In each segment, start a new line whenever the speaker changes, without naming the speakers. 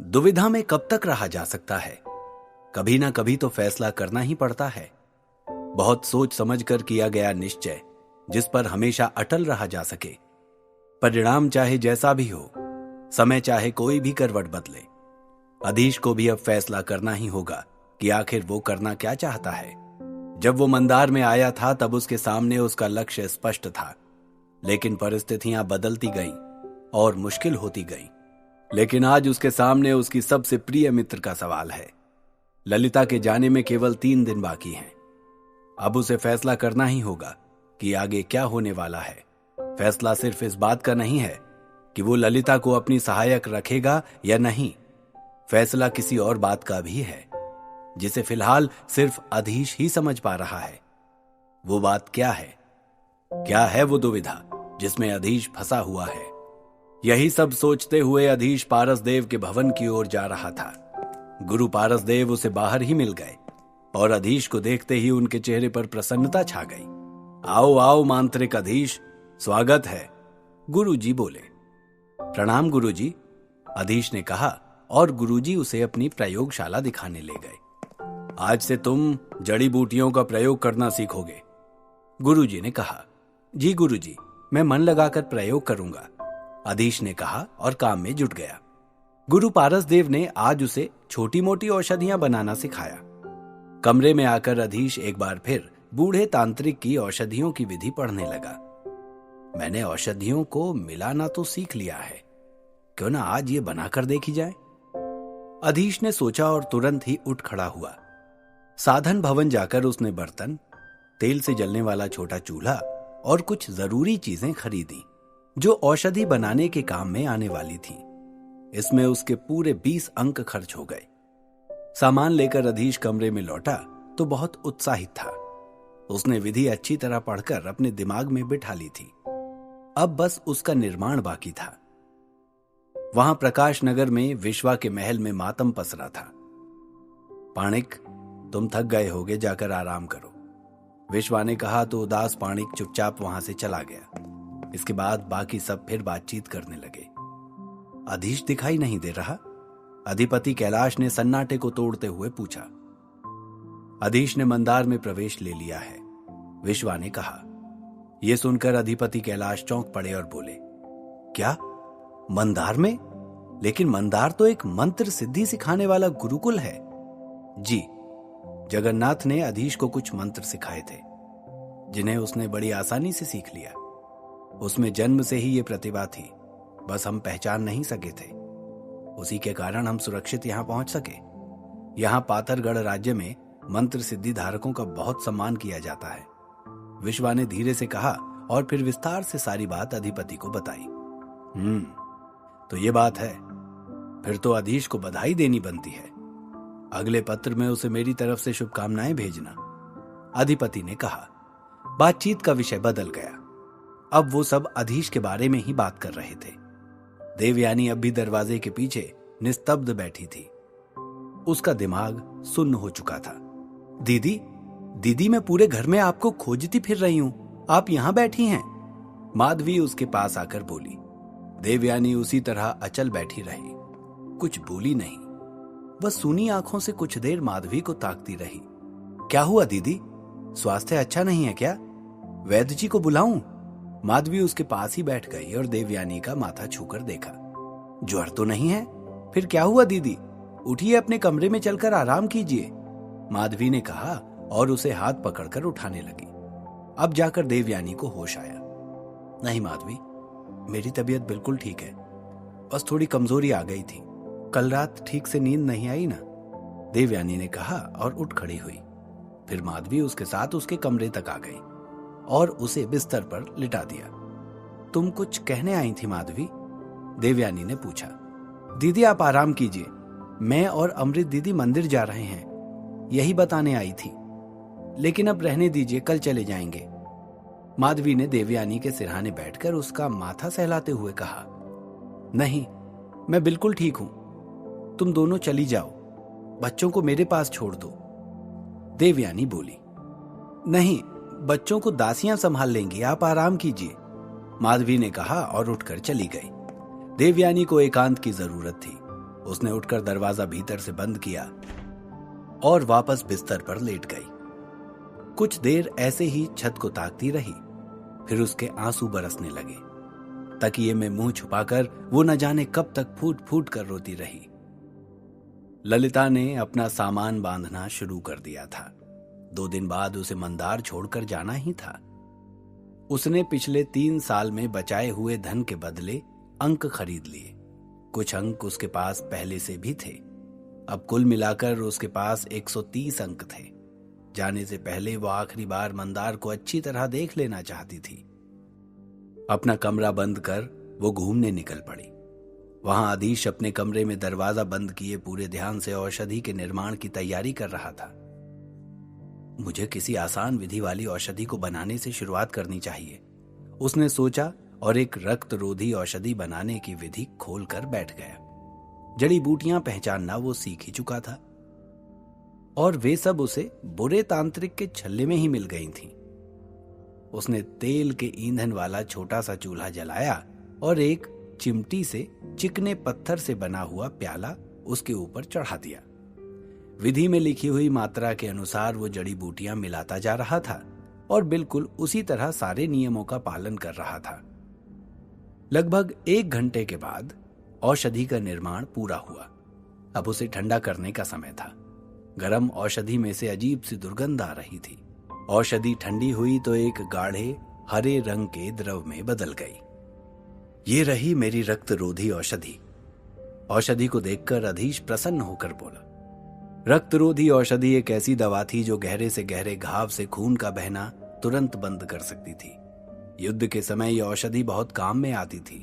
दुविधा में कब तक रहा जा सकता है? कभी ना कभी तो फैसला करना ही पड़ता है। बहुत सोच समझ कर किया गया निश्चय जिस पर हमेशा अटल रहा जा सके। परिणाम चाहे जैसा भी हो, समय चाहे कोई भी करवट बदले, अधीश को भी अब फैसला करना ही होगा कि आखिर वो करना क्या चाहता है। जब वो मंदार में आया था तब उसके सामने उसका लक्ष्य स्पष्ट था, लेकिन परिस्थितियां बदलती गईं और मुश्किल होती गईं। लेकिन आज उसके सामने उसकी सबसे प्रिय मित्र का सवाल है। ललिता के जाने में केवल 3 दिन बाकी हैं। अब उसे फैसला करना ही होगा कि आगे क्या होने वाला है। फैसला सिर्फ इस बात का नहीं है कि वो ललिता को अपनी सहायक रखेगा या नहीं। फैसला किसी और बात का भी है जिसे फिलहाल सिर्फ अधीश ही समझ पा रहा है। वो बात क्या है? क्या है वो दुविधा जिसमें अधीश फंसा हुआ है? यही सब सोचते हुए अधीश पारसदेव के भवन की ओर जा रहा था। गुरु पारसदेव उसे बाहर ही मिल गए और अधीश को देखते ही उनके चेहरे पर प्रसन्नता छा गई। आओ आओ मांत्रिक अधीश, स्वागत है, गुरुजी बोले। प्रणाम गुरुजी, अधीश ने कहा और गुरुजी उसे अपनी प्रयोगशाला दिखाने ले गए। आज से तुम जड़ी बूटियों का प्रयोग करना सीखोगे, गुरुजी ने कहा। जी गुरुजी, मैं मन लगाकर प्रयोग करूंगा, अधीश ने कहा और काम में जुट गया। गुरु पारसदेव ने आज उसे छोटी मोटी औषधियां बनाना सिखाया। कमरे में आकर अधीश एक बार फिर बूढ़े तांत्रिक की औषधियों की विधि पढ़ने लगा। मैंने औषधियों को मिलाना तो सीख लिया है, क्यों ना आज ये बनाकर देखी जाए, अधीश ने सोचा और तुरंत ही उठ खड़ा हुआ। साधन भवन जाकर उसने बर्तन, तेल से जलने वाला छोटा चूल्हा और कुछ जरूरी चीजें खरीदी जो औषधि बनाने के काम में आने वाली थी। इसमें उसके पूरे 20 अंक खर्च हो गए। सामान लेकर अधीश कमरे में लौटा तो बहुत उत्साहित था। उसने विधि अच्छी तरह पढ़कर अपने दिमाग में बिठा ली थी। अब बस उसका निर्माण बाकी था। वहां प्रकाश नगर में विश्वा के महल में मातम पसरा था। पाणिक, तुम थक गए होगे, जाकर आराम करो, विश्वा ने कहा तो उदास पाणिक चुपचाप वहां से चला गया। इसके बाद बाकी सब फिर बातचीत करने लगे। अधीश दिखाई नहीं दे रहा, अधिपति कैलाश ने सन्नाटे को तोड़ते हुए पूछा। अधीश ने मंदार में प्रवेश ले लिया है, विश्वा ने कहा। यह सुनकर अधिपति कैलाश चौंक पड़े और बोले, क्या मंदार में? लेकिन मंदार तो एक मंत्र सिद्धि सिखाने वाला गुरुकुल है। जी, जगन्नाथ ने अधीश को कुछ मंत्र सिखाए थे जिन्हें उसने बड़ी आसानी से सीख लिया। उसमें जन्म से ही ये प्रतिभा थी, बस हम पहचान नहीं सके थे। उसी के कारण हम सुरक्षित यहां पहुंच सके। यहां पातरगढ़ राज्य में मंत्र सिद्धि धारकों का बहुत सम्मान किया जाता है, विश्वा ने धीरे से कहा और फिर विस्तार से सारी बात अधिपति को बताई। तो ये बात है, फिर तो अधीश को बधाई देनी बनती है। अगले पत्र में उसे मेरी तरफ से शुभकामनाएं भेजना, अधिपति ने कहा। बातचीत का विषय बदल गया। अब वो सब अधीश के बारे में ही बात कर रहे थे। देवयानी अब भी दरवाजे के पीछे निस्तब्ध बैठी थी। उसका दिमाग सुन्न हो चुका था। दीदी, दीदी, मैं पूरे घर में आपको खोजती फिर रही हूं, आप यहां बैठी हैं, माधवी उसके पास आकर बोली। देवयानी उसी तरह अचल बैठी रही, कुछ बोली नहीं। वह सूनी आंखों से कुछ देर माधवी को ताकती रही। क्या हुआ दीदी, स्वास्थ्य अच्छा नहीं है क्या? वैद्य जी को बुलाऊं? माधवी उसके पास ही बैठ गई और देवयानी का माथा छूकर देखा। ज्वर तो नहीं है? फिर क्या हुआ दीदी, उठिए, अपने कमरे में चलकर आराम कीजिए, माधवी ने कहा और उसे हाथ पकड़कर उठाने लगी। अब जाकर देवयानी को होश आया। नहीं माधवी, मेरी तबीयत बिल्कुल ठीक है, बस थोड़ी कमजोरी आ गई थी, कल रात ठीक से नींद नहीं आई ना, देवयानी ने कहा और उठ खड़ी हुई। फिर माधवी उसके साथ उसके कमरे तक आ गई और उसे बिस्तर पर लिटा दिया। तुम कुछ कहने आई थी माधवी, देवयानी ने पूछा। दीदी आप आराम कीजिए, मैं और अमृत दीदी मंदिर जा रहे हैं, यही बताने आई थी, लेकिन अब रहने दीजिए, कल चले जाएंगे, माधवी ने देवयानी के सिरहाने बैठकर उसका माथा सहलाते हुए कहा। नहीं, मैं बिल्कुल ठीक हूं, तुम दोनों चली जाओ, बच्चों को मेरे पास छोड़ दो, देवयानी बोली। नहीं, बच्चों को दासियां संभाल लेंगी, आप आराम कीजिए, माधवी ने कहा और उठकर चली गई। देवयानी को एकांत की जरूरत थी। उसने उठकर दरवाजा भीतर से बंद किया और वापस बिस्तर पर लेट गई। कुछ देर ऐसे ही छत को ताकती रही, फिर उसके आंसू बरसने लगे। तकिए में मुंह छुपाकर वो न जाने कब तक फूट फूट कर रोती रही। ललिता ने अपना सामान बांधना शुरू कर दिया था। 2 दिन बाद उसे मंदार छोड़कर जाना ही था। उसने पिछले 3 साल में बचाए हुए धन के बदले अंक खरीद लिए। कुछ अंक उसके पास पहले से भी थे। अब कुल मिलाकर उसके पास 130 अंक थे। जाने से पहले वो आखिरी बार मंदार को अच्छी तरह देख लेना चाहती थी। अपना कमरा बंद कर वो घूमने निकल पड़ी। वहां अधीश अपने कमरे में दरवाजा बंद किए पूरे ध्यान से औषधि के निर्माण की तैयारी कर रहा था। मुझे किसी आसान विधि वाली औषधि को बनाने से शुरुआत करनी चाहिए, उसने सोचा और एक रक्त रोधी औषधि बनाने की विधि खोलकर बैठ गया। जड़ी बूटियां पहचानना वो सीख ही चुका था और वे सब उसे बुरे तांत्रिक के छल्ले में ही मिल गई थीं। उसने तेल के ईंधन वाला छोटा सा चूल्हा जलाया और एक चिमटी से चिकने पत्थर से बना हुआ प्याला उसके ऊपर चढ़ा दिया। विधि में लिखी हुई मात्रा के अनुसार वो जड़ी बूटियां मिलाता जा रहा था और बिल्कुल उसी तरह सारे नियमों का पालन कर रहा था। लगभग 1 घंटे के बाद औषधि का निर्माण पूरा हुआ। अब उसे ठंडा करने का समय था। गरम औषधि में से अजीब सी दुर्गंध आ रही थी। औषधि ठंडी हुई तो एक गाढ़े हरे रंग के द्रव में बदल गई। ये रही मेरी रक्त रोधी औषधि। औषधि को देखकर अधीश प्रसन्न होकर बोला। रक्त रोधी औषधि एक ऐसी दवा थी जो गहरे से गहरे घाव से खून का बहना तुरंत बंद कर सकती थी। युद्ध के समय यह औषधि बहुत काम में आती थी।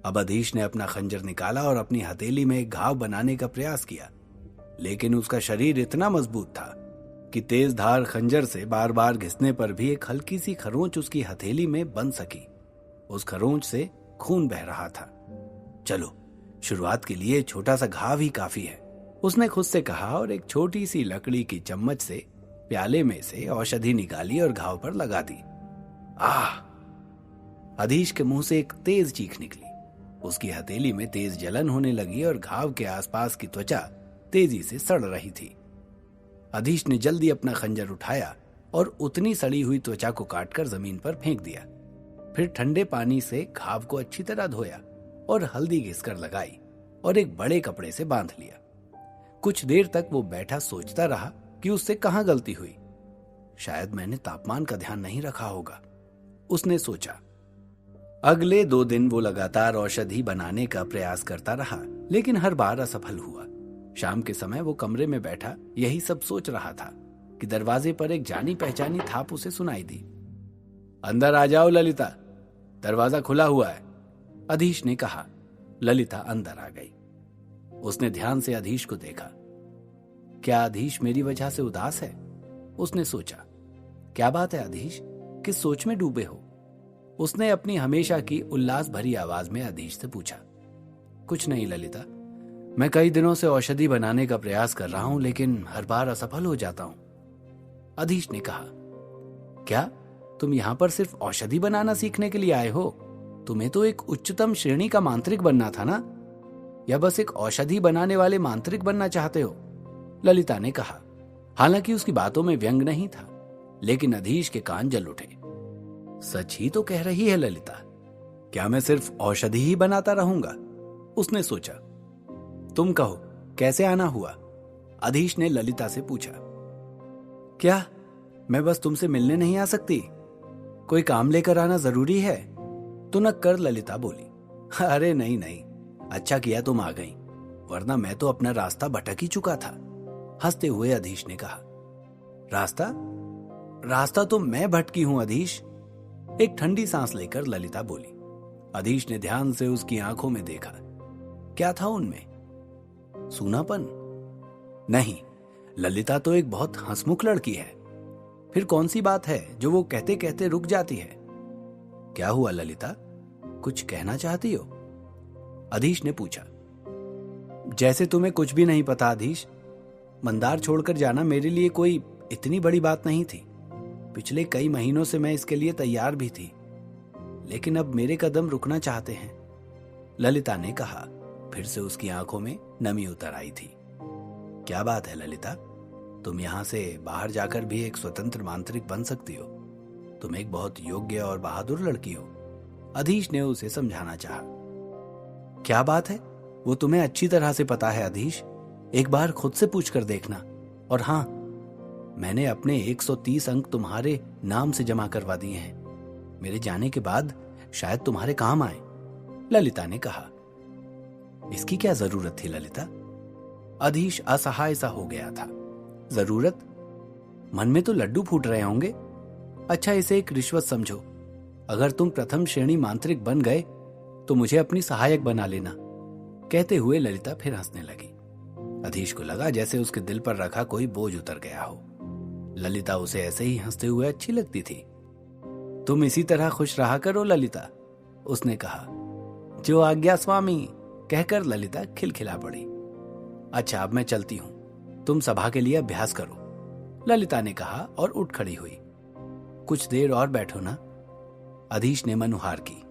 अब अधीश ने अपना खंजर निकाला और अपनी हथेली में एक घाव बनाने का प्रयास किया, लेकिन उसका शरीर इतना मजबूत था कि तेज धार खंजर से बार बार घिसने पर भी एक हल्की सी खरोंच उसकी हथेली में बन सकी। उस खरोंच से खून बह रहा था। चलो, शुरुआत के लिए छोटा सा घाव ही काफी है, उसने खुद से कहा और एक छोटी सी लकड़ी की चम्मच से प्याले में से औषधि निकाली और घाव पर लगा दी। आह! अधीश के मुंह से एक तेज चीख निकली। उसकी हथेली में तेज जलन होने लगी और घाव के आसपास की त्वचा तेजी से सड़ रही थी। अधीश ने जल्दी अपना खंजर उठाया और उतनी सड़ी हुई त्वचा को काटकर जमीन पर फेंक दिया। फिर ठंडे पानी से घाव को अच्छी तरह धोया और हल्दी घिसकर लगाई और एक बड़े कपड़े से बांध लिया। कुछ देर तक वो बैठा सोचता रहा कि उससे कहां गलती हुई। शायद मैंने तापमान का ध्यान नहीं रखा होगा, उसने सोचा। अगले 2 दिन वो लगातार औषधि बनाने का प्रयास करता रहा, लेकिन हर बार असफल हुआ। शाम के समय वो कमरे में बैठा यही सब सोच रहा था कि दरवाजे पर एक जानी पहचानी थाप उसे सुनाई दी। अंदर आ जाओ ललिता, दरवाजा खुला हुआ है, अधीश ने कहा। ललिता अंदर आ गई। उसने ध्यान से अधीश को देखा। क्या अधीश मेरी वजह से उदास है? उसने सोचा। क्या बात है अधीश, किस सोच में डूबे हो? उसने अपनी हमेशा की उल्लास भरी आवाज में अधीश से पूछा। कुछ नहीं ललिता, मैं कई दिनों से औषधि बनाने का प्रयास कर रहा हूं, लेकिन हर बार असफल हो जाता हूं, अधीश ने कहा। क्या तुम यहां पर सिर्फ औषधि बनाना सीखने के लिए आए हो? तुम्हें तो एक उच्चतम श्रेणी का मांत्रिक बनना था ना? या बस एक औषधि बनाने वाले मांत्रिक बनना चाहते हो? ललिता ने कहा। हालांकि उसकी बातों में व्यंग नहीं था, लेकिन अधीश के कान जल उठे। सच ही तो कह रही है ललिता। क्या मैं सिर्फ औषधि ही बनाता रहूंगा? उसने सोचा। तुम कहो, कैसे आना हुआ? अधीश ने ललिता से पूछा। क्या मैं बस तुमसे मिलने नहीं आ सकती? कोई काम लेकर आना जरूरी है? तुनक कर ललिता बोली। अरे नहीं नहीं, अच्छा किया तुम आ गई, वरना मैं तो अपना रास्ता भटक ही चुका था, हंसते हुए अधीश ने कहा। रास्ता तो मैं भटकी हूं अधीश, एक ठंडी सांस लेकर ललिता बोली। अधीश ने ध्यान से उसकी आंखों में देखा। क्या था उनमें? सूनापन? नहीं, ललिता तो एक बहुत हंसमुख लड़की है। फिर कौन सी बात है जो वो कहते कहते रुक जाती है? क्या हुआ ललिता, कुछ कहना चाहती हो? अधीश ने पूछा। जैसे तुम्हें कुछ भी नहीं पता अधीश, मंदार छोड़कर जाना मेरे लिए कोई इतनी बड़ी बात नहीं थी। पिछले कई महीनों से मैं इसके लिए तैयार भी थी, लेकिन अब मेरे कदम रुकना चाहते हैं, ललिता ने कहा। फिर से उसकी आंखों में नमी उतर आई थी। क्या बात है ललिता, तुम यहां से बाहर जाकर भी एक स्वतंत्र मांत्रिक बन सकती हो। तुम एक बहुत योग्य और बहादुर लड़की हो। अधीश ने उसे समझाना चाहा। क्या बात है, वो तुम्हें अच्छी तरह से पता है अधीश। एक बार खुद से पूछ कर देखना। और हाँ, मैंने अपने 130 अंक तुम्हारे नाम से जमा करवा दिए हैं। मेरे जाने के बाद शायद तुम्हारे काम आए, ललिता ने कहा। इसकी क्या जरूरत थी ललिता? अधीश असहाय सा हो गया था। जरूरत? मन में तो लड्डू फूट रहे होंगे। अच्छा, इसे एक रिश्वत समझो। अगर तुम प्रथम श्रेणी मांत्रिक बन गए तो मुझे अपनी सहायक बना लेना। कहते हुए ललिता फिर हंसने लगी। अधीश को लगा जैसे उसके दिल पर रखा कोई बोझ उतर गया हो। ललिता उसे ऐसे ही हंसते हुए अच्छी लगती थी। तुम इसी तरह खुश रहा करो ललिता, उसने कहा। जो आज्ञा स्वामी, कहकर ललिता खिलखिला पड़ी। अच्छा, अब मैं चलती हूं, तुम सभा के लिए अभ्यास करो, ललिता ने कहा और उठ खड़ी हुई। कुछ देर और बैठो ना, अधीश ने मनुहार की।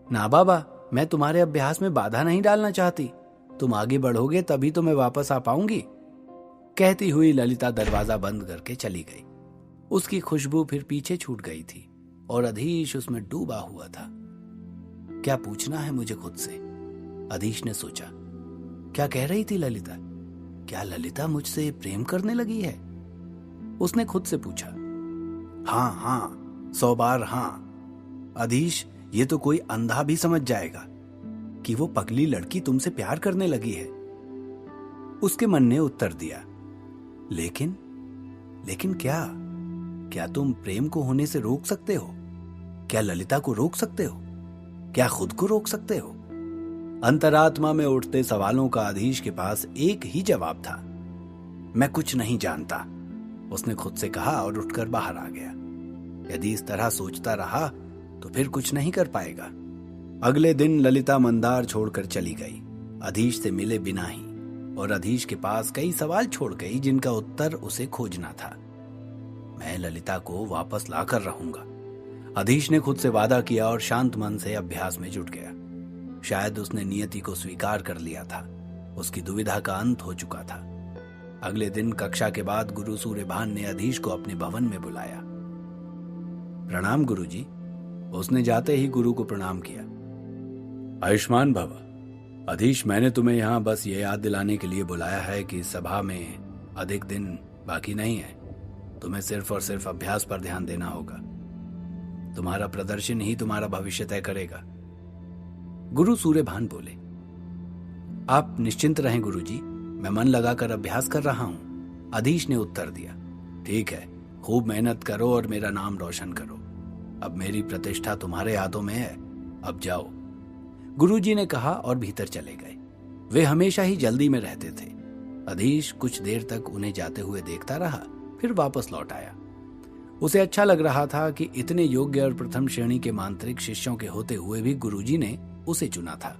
ना बाबा, मैं तुम्हारे अभ्यास में बाधा नहीं डालना चाहती। तुम आगे बढ़ोगे तभी तो मैं वापस आ पाऊंगी। कहती हुई ललिता दरवाजा बंद करके चली गई। उसकी खुशबू फिर पीछे छूट गई थी और अधीश उसमें डूबा हुआ था। क्या पूछना है मुझे खुद से, अधीश ने सोचा। क्या कह रही थी ललिता? क्या ललिता मुझसे प्रेम करने लगी है? उसने खुद से पूछा। हाँ हाँ, 100 बार हाँ। अधीश, ये तो कोई अंधा भी समझ जाएगा कि वो पगली लड़की तुमसे प्यार करने लगी है, उसके मन ने उत्तर दिया। लेकिन क्या तुम प्रेम को होने से रोक सकते हो? क्या ललिता को रोक सकते हो? क्या खुद को रोक सकते हो? अंतरात्मा में उठते सवालों का अधीश के पास एक ही जवाब था। मैं कुछ नहीं जानता, उसने खुद से कहा और उठकर बाहर आ गया। यदि इस तरह सोचता रहा तो फिर कुछ नहीं कर पाएगा। अगले दिन ललिता मंदार छोड़कर चली गई, अधीश से मिले बिना ही, और अधीश के पास कई सवाल छोड़ गई जिनका उत्तर उसे खोजना था। मैं ललिता को वापस लाकर रहूंगा, अधीश ने खुद से वादा किया और शांत मन से अभ्यास में जुट गया। शायद उसने नियति को स्वीकार कर लिया था। उसकी दुविधा का अंत हो चुका था। अगले दिन कक्षा के बाद गुरु सूर्यभान ने अधीश को अपने भवन में बुलाया। प्रणाम गुरुजी, उसने जाते ही गुरु को प्रणाम किया। आयुष्मान भव। अधीश, मैंने तुम्हें यहाँ बस ये याद दिलाने के लिए बुलाया है कि सभा में अधिक दिन बाकी नहीं है। तुम्हें सिर्फ और सिर्फ अभ्यास पर ध्यान देना होगा। तुम्हारा प्रदर्शन ही तुम्हारा भविष्य तय करेगा। गुरु सूर्यभान बोले। आप निश्चिंत रहें गुरुजी, मैं मन लगाकर अभ्यास कर रहा हूं, अधीश ने उत्तर दिया। ठीक है, खूब मेहनत करो और मेरा नाम रोशन करो। अब मेरी प्रतिष्ठा तुम्हारे हाथों में है, अब जाओ, गुरुजी ने कहा और भीतर चले गए। वे हमेशा ही जल्दी में रहते थे। अधीश कुछ देर तक उन्हें जाते हुए देखता रहा, फिर वापस लौट आया। उसे अच्छा लग रहा था कि इतने योग्य और प्रथम श्रेणी के मांत्रिक शिष्यों के होते हुए भी गुरुजी ने उसे चुना था।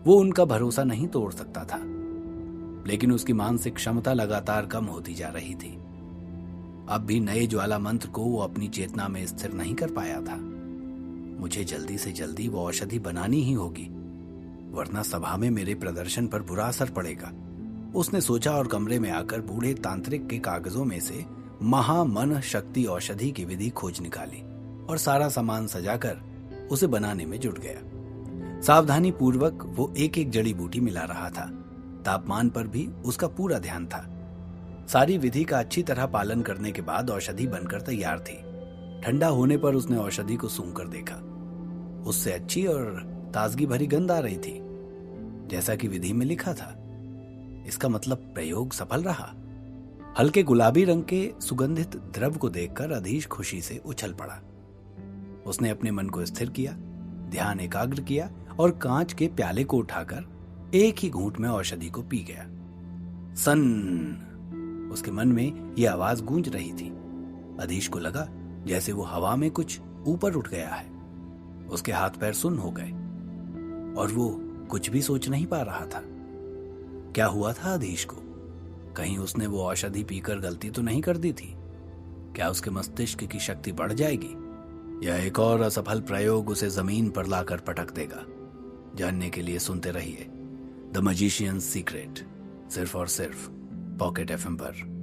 वो उनका भरोसा नहीं तोड़ सकता था, लेकिन उसकी मानसिक क्षमता लगातार कम होती जा रही थी। अब भी नए ज्वाला मंत्र को वो अपनी चेतना में स्थिर नहीं कर पाया था। मुझे जल्दी से जल्दी वो औषधि बनानी ही होगी, वरना सभा में मेरे प्रदर्शन पर बुरा असर पड़ेगा, उसने सोचा और कमरे में आकर बूढ़े तांत्रिक के कागजों में से महामन शक्ति औषधि की विधि खोज निकाली और सारा सामान सजाकर उसे बनाने में जुट गया। सावधानी पूर्वक वो एक एक जड़ी बूटी मिला रहा था। तापमान पर भी उसका पूरा ध्यान था। सारी विधि का अच्छी तरह पालन करने के बाद औषधि बनकर तैयार थी। ठंडा होने पर उसने औषधि को सूंघकर देखा। उससे अच्छी और ताजगी भरी गंध आ रही थी, जैसा कि विधि में लिखा था। इसका मतलब प्रयोग सफल रहा। हल्के गुलाबी रंग के सुगंधित द्रव को देखकर अधीश खुशी से उछल पड़ा। उसने अपने मन को स्थिर किया, ध्यान एकाग्र किया और कांच के प्याले को उठाकर एक ही घूंट में औषधि को पी गया। सन, उसके मन में यह आवाज गूंज रही थी। अधीश को लगा जैसे वो हवा में कुछ ऊपर उठ गया है। उसके हाथ पैर सुन्न हो गए और वो कुछ भी सोच नहीं पा रहा था। क्या हुआ था अधीश को? कहीं उसने वो औषधि पीकर गलती तो नहीं कर दी थी? क्या उसके मस्तिष्क की शक्ति बढ़ जाएगी या एक और असफल प्रयोग उसे जमीन पर लाकर पटक देगा? जानने के लिए सुनते रहिए द मजिशियंस सीक्रेट, सिर्फ और सिर्फ पॉकेट एफएम पर।